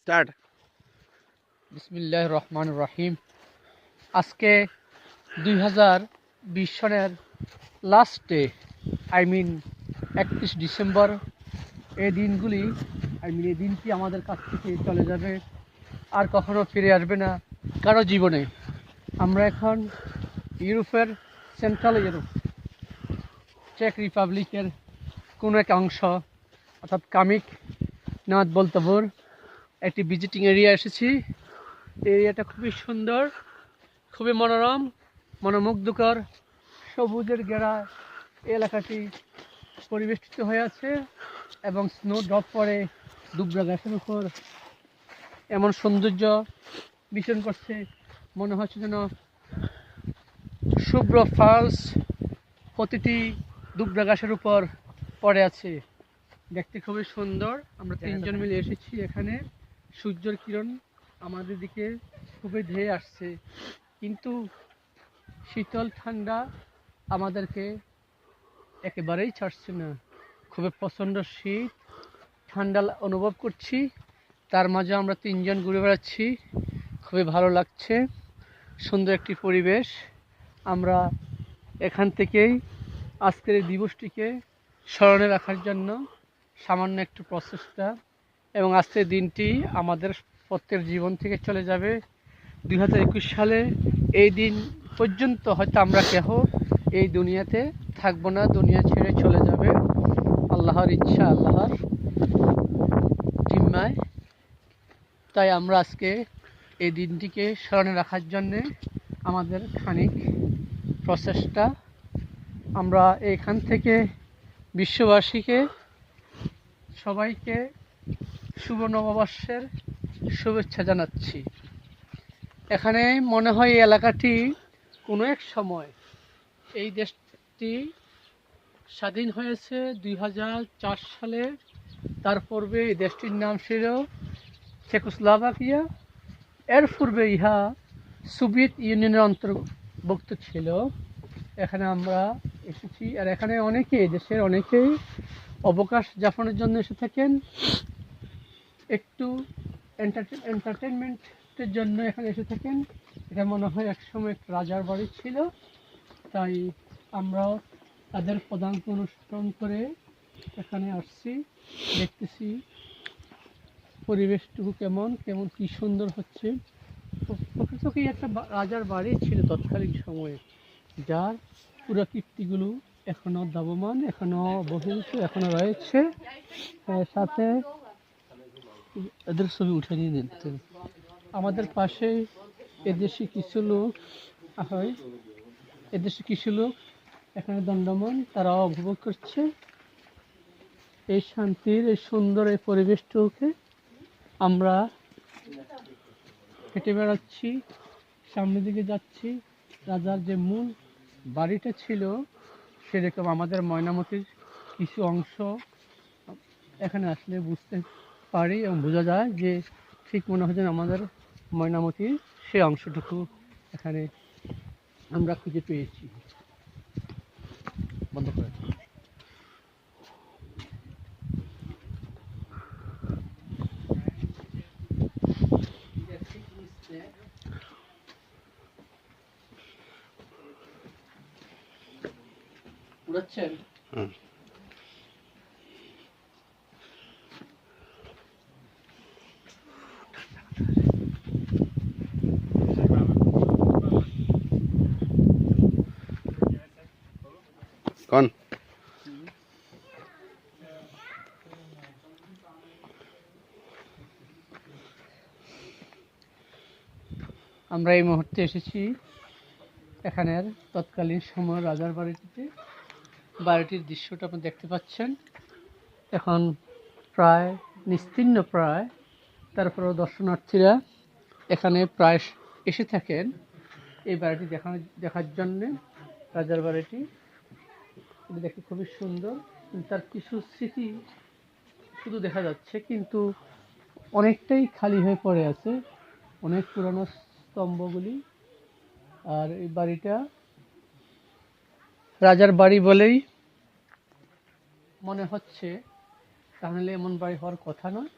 Start. বিসমিল্লাহির রহমানির রহিম। আজকে 2020 সনের লাস্ট ডে, 31 ডিসেম্বর। এই দিনটি আমাদের কাছ থেকে চলে যাবে, আর কখনো ফিরে আসবে না কারো জীবনে। আমরা এখন ইউরোপের সেন্ট্রাল ইউরোপ, চেক রিপাবলিকের কোনো এক অংশ, অর্থাৎ কামিক নাথ বলতবুর একটি ভিজিটিং এরিয়া এসেছি। এরিয়াটা খুবই সুন্দর, খুবই মনোরম, মনোমুগ্ধকর, সবুজের ঘেরা এলাকাটি পরিবেষ্টিত হয়ে আছে এবং স্নো ড্রপ পরে দুবরা গাছের উপর এমন সৌন্দর্য বিচরণ করছে, মনে হচ্ছে যেন শুভ্র ফলস প্রতিটি দুবরা গাছের উপর পড়ে আছে। দেখতে খুবই সুন্দর। আমরা তিনজন মিলে এসেছি এখানে। সূর্যের কিরণ আমাদের দিকে খুবই ধেয়ে আসছে, কিন্তু শীতল ঠান্ডা আমাদেরকে একেবারেই ছাড়ছে না। খুবই প্রচণ্ড শীত, ঠান্ডা অনুভব করছি। তার মাঝে আমরা তিনজন ঘুরে বেড়াচ্ছি, খুবই ভালো লাগছে, সুন্দর একটি পরিবেশ। আমরা এখান থেকেই আজকের এই দিবসটিকে স্মরণে রাখার জন্য সামান্য একটু প্রচেষ্টা, এবং আজকের দিনটি আমাদের প্রত্যেক জীবন থেকে চলে যাবে। 2021 সালে এই দিন পর্যন্ত হয়তো আমরা কেহ এই দুনিয়াতে থাকবো না, দুনিয়া ছেড়ে চলে যাবে আল্লাহর ইচ্ছা, আল্লাহর জিম্মায়। তাই আমরা আজকে এই দিনটিকে স্মরণে রাখার জন্যে আমাদের খানিক প্রচেষ্টা। আমরা এখান থেকে বিশ্ববাসীকে সবাইকে শুভ নববর্ষের শুভেচ্ছা জানাচ্ছি। এখানে মনে হয় এই এলাকাটি কোনো এক সময়, এই দেশটি স্বাধীন হয়েছে 2004 সালে। তার পূর্বে এই দেশটির নাম ছিল চেকোস্লোভাকিয়া। এর পূর্বে ইহা সোভিয়েত ইউনিয়নের অন্তর্ভুক্ত ছিল। এখানে আমরা এসেছি, আর এখানে দেশের অনেকেই অবকাশ যাপনের জন্য এসে থাকেন, একটু এন্টারটেনমেন্টের জন্য এখানে এসে থাকেন। এটা মনে হয় একসময় একটা রাজার বাড়ি ছিল, তাই আমরাও তাদের পদাঙ্ক অনুসরণ করে এখানে আসছি। দেখতেছি পরিবেশটুকু কেমন কেমন কি সুন্দর হচ্ছে। প্রকৃতই একটা রাজার বাড়ি ছিল তৎকালীন সময়ে, যার পুরাকীর্তিগুলো এখনো দাবমান, এখনো বহির্ভূত, এখনো রয়েছে। সাথে এদের ছবি উঠে নিয়ে নিতেন। আমাদের পাশে এদেশি কিছু লোক হয়, এদেশে কিছু লোক এখানে দণ্ডমান, তারাও উপভোগ করছে এই শান্তির, এই সুন্দর এই পরিবেশটুকে। আমরা হেঁটে বেড়াচ্ছি, সামনের দিকে যাচ্ছি। রাজার যে মূল বাড়িটা ছিল, সেরকম আমাদের ময়নামতির কিছু অংশ এখানে আসলে বুঝতে পারি এবং বোঝা যায় যে ঠিক মনে হয় যেন আমাদের ময়নামতির সেই অংশটুকু এখানে আমরা খুঁজে পেয়েছি। বন্ধ করে উড়াচ্ছেন। কোন আমরা এই মুহূর্তে এসেছি এখানের তৎকালীন সময় রাজার বাড়িটিতে। বাড়িটির দৃশ্যটা আপনি দেখতে পাচ্ছেন। এখন প্রায় নিস্তীর্ণ, তারপরেও দর্শনার্থীরা এখানে প্রায় এসে থাকেন এই বাড়িটি দেখার জন্যে। রাজার বাড়িটি দেখতে খুবই সুন্দর, তার কিছু স্মৃতি শুধু দেখা যাচ্ছে, কিন্তু অনেকটাই খালি হয়ে পড়ে আছে, অনেক পুরানো স্তম্ভগুলি। আর এই বাড়িটা রাজার বাড়ি বলেই মনে হচ্ছে, তাহলে এমন বাড়ি হওয়ার কথা নয়।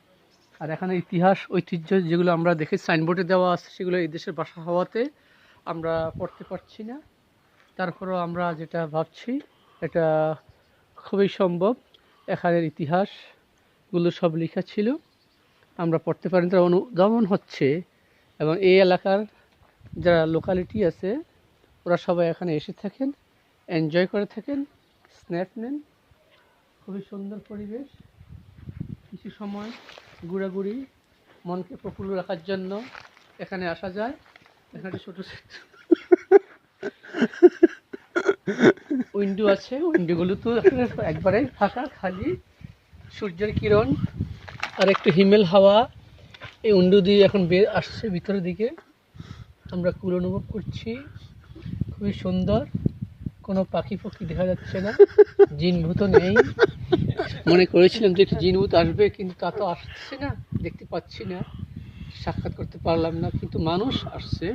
আর এখানে ইতিহাস ঐতিহ্য যেগুলো আমরা দেখে সাইনবোর্ডে দেওয়া আছে সেগুলো এই দেশের ভাষা হওয়াতে আমরা পড়তে পারছি না। তারপরেও আমরা যেটা ভাবছি এটা খুবই সম্ভব। এখানের ইতিহাসগুলো সব লেখা ছিল, আমরা পড়তে পারি, তার অনুধাবন হচ্ছে। এবং এই এলাকার যারা লোকালিটি আছে ওরা সবাই এখানে এসে থাকেন, এনজয় করে থাকেন, স্ন্যাপ নেন। খুবই সুন্দর পরিবেশ। কিছু সময় ঘোরাঘুরি, মনকে প্রফুল্ল রাখার জন্য এখানে আসা যায়। এখানে ছোট উইন্ডো আছে, উইন্ডোগুলো তো একবারে ফাঁকা, খালি সূর্যের কিরণ আর একটু হিমেল হাওয়া এই উইন্ডো দিয়ে এখন বের আসছে ভিতরের দিকে। আমরা কুল অনুভব করছি, খুবই সুন্দর। কোনো পাখি পক্ষী দেখা যাচ্ছে না, জিনভূত নেই। মনে করেছিলাম যে একটু জিনভূত আসবে, কিন্তু তা তো আসছে না, দেখতে পাচ্ছি না, সাক্ষাৎ করতে পারলাম না। কিন্তু মানুষ আসছে,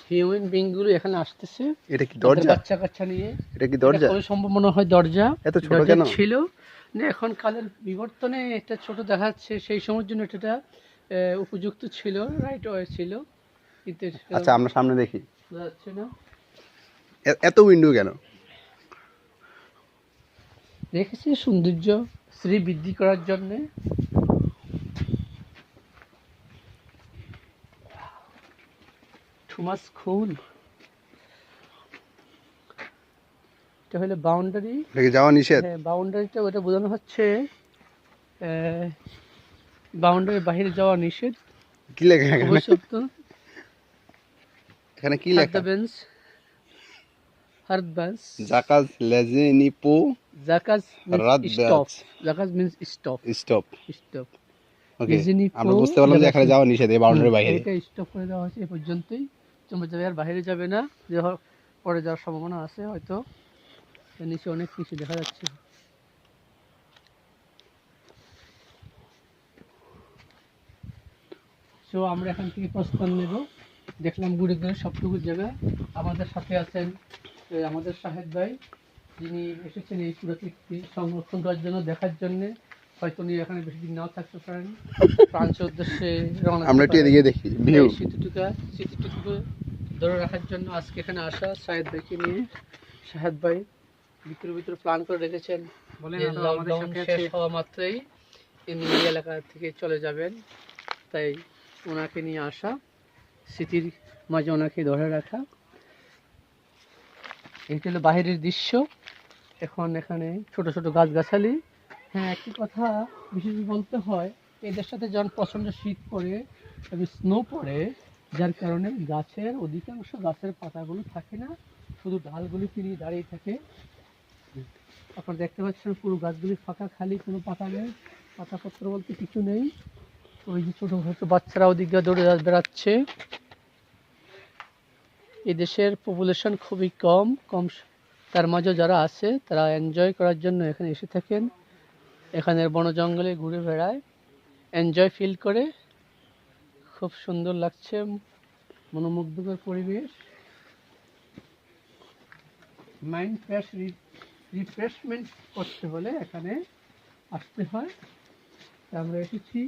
হিউম্যান বিংগুলো এখানে আসতেছে। এটা কি দরজা? বাচ্চা কাচ্চা নিয়ে। এটা কি দরজা? খুবই সম্ভব মনে হয় দরজা। এত ছোট কেন ছিল না, এখন কালের বিবর্তনে এটা ছোট দেখাচ্ছে। সেই সময়ের জন্য এটা উপযুক্ত ছিল, রাইট ওয়ে ছিল, কিন্তু আচ্ছা আমরা সামনে দেখি। বোঝা যাচ্ছে না। এত উইন্ডো কেন? রেখেছি সৌন্দর্য শ্রী বৃদ্ধি করার জন্য। থমাস খুন, এটা হলো বাউন্ডারি। এটাকে যাওয়া নিষেধ? হ্যাঁ, বাউন্ডারিটা ওটা বোঝানো হচ্ছে বাউন্ডারির বাইরে যাওয়া নিষেধ। কি লেখা এখানে? এখানে কি লেখা? হারবাস জাকাজ লেজেনি পো জাকাজ রাদবাস। জাকাজ মিন্স স্টপ। স্টপ। স্টপ। ওকে, আমরা বুঝতে পারলাম যে এখানে যাওয়া নিষেধ, এই বাউন্ডারির বাইরে। এটা স্টপ করে দেওয়া হয়েছে এই পর্যন্তই। তোমরা যাবে আর বাইরে যাবে না, যে পরে যাওয়ার সম্ভাবনা আছে হয়তো। নিচে অনেক কিছু দেখা যাচ্ছে। সো আমরা এখান থেকে প্রস্থান নেব। দেখলাম ঘুরে ঘুরে সবটুকু জায়গা। আমাদের সাথে আছেন আমাদের শাহেদ ভাই, যিনি এসেছেন এই পুরাকীর্তি সংরক্ষণ করার জন্য, দেখার জন্য। হয়তো উনি এখানে বেশি দিন নাও থাকতে পারেন, ফ্রান্সের উদ্দেশ্যে রওনা। আমরা একটু এদিকে দেখি ভিউ। স্মৃতিটুকু ধরে রাখার জন্য আজকে এখানে আসা শাহেদ ভাইকে নিয়ে। শাহেদ ভাই ভিতরে প্ল্যান করে রেখেছেন, লকডাউন শেষ হওয়া মাত্রই তিনি এই এলাকা থেকে চলে যাবেন, তাই ওনাকে নিয়ে আসা, স্মৃতির মাঝে ওনাকে ধরে রাখা। এইটা হলো বাহিরের দৃশ্য। এখন এখানে ছোট ছোট গাছগাছালি। হ্যাঁ, একটি কথা বিশেষ বলতে হয়, এদের সাথে যখন প্রচণ্ড শীত পড়ে এবং স্নো পড়ে, যার কারণে গাছের অধিকাংশ গাছের পাতাগুলো থাকে না, শুধু ডালগুলি ফিরিয়ে দাঁড়িয়ে থাকে। আপনারা দেখতে পাচ্ছেন পুরো গাছগুলি ফাঁকা, খালি, কোনো পাতা নেই, পাতাপত্র বলতে কিছু নেই। ওই যে ছোটো ছোটো বাচ্চারা ওদিক দিয়ে দৌড়ে বেড়াচ্ছে। এই দেশের পপুলেশন খুবই কম, তার মাঝে যারা আছে তারা এনজয় করার জন্য এখানে এসে থাকেন। এখানের বন জঙ্গলে ঘুরে বেড়ায়, এনজয় ফিল করে। খুব সুন্দর লাগছে, মনোমুগ্ধকর পরিবেশ। মাইন্ড ফ্রেশ রিফ্রেশমেন্ট করতে হলে এখানে আসতে হয়। আমরা এসেছি।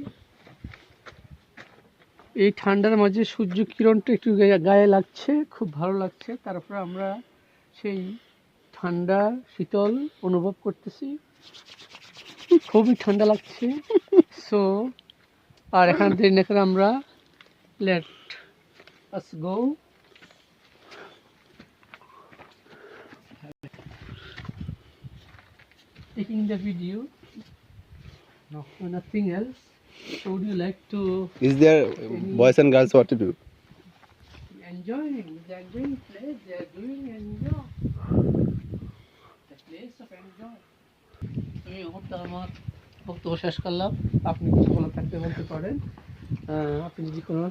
এই ঠান্ডার মাঝে সূর্য কিরণটা একটু গায়ে লাগছে, খুব ভালো লাগছে। তারপর আমরা সেই ঠান্ডা শীতল অনুভব করতেছি, খুবই ঠান্ডা লাগছে। সো আর এখান থেকে আমরা let us go. Taking the video, no, nothing else. So would you like to Is there boys and girls what to do? enjoying? They are enjoying place. They are doing enjoy. The place of enjoy. আমি আমার বক্তব্য শেষ করলাম। আপনি কিছু বলার থাকতে বলতে পারেন। আপনি যদি কোনো